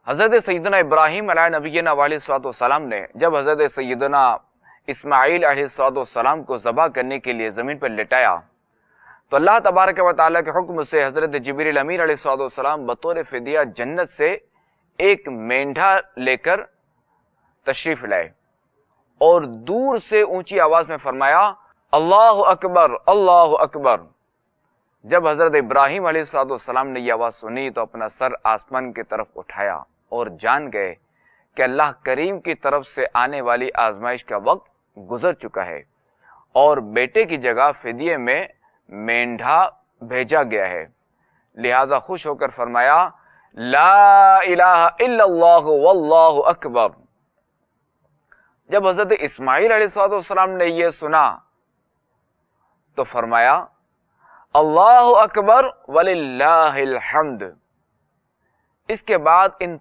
حضرت سیدنا ابراہیم علیہ نبینا علیہ السلام نے جب حضرت سیدنا اسماعیل علیہ السلام کو ذبح کرنے کے لیے زمین پر لٹایا تو اللہ تبارک و تعالیٰ کے حکم سے حضرت جبریل امین علیہ السلام بطور فدیہ جنت سے ایک مینڈھا لے کر تشریف لائے اور دور سے اونچی آواز میں فرمایا اللہ اکبر اللہ اکبر۔ جب حضرت ابراہیم علیہ السلام نے یہ آواز سنی تو اپنا سر آسمان کی طرف اٹھایا اور جان گئے کہ اللہ کریم کی طرف سے آنے والی آزمائش کا وقت گزر چکا ہے اور بیٹے کی جگہ فدیے میں مینڈھا بھیجا گیا ہے، لہذا خوش ہو کر فرمایا لا الہ الا اللہ واللہ اکبر۔ جب حضرت اسماعیل علیہ السلام نے یہ سنا تو فرمایا اللہ اکبر وللہ الحمد۔ اس کے بعد ان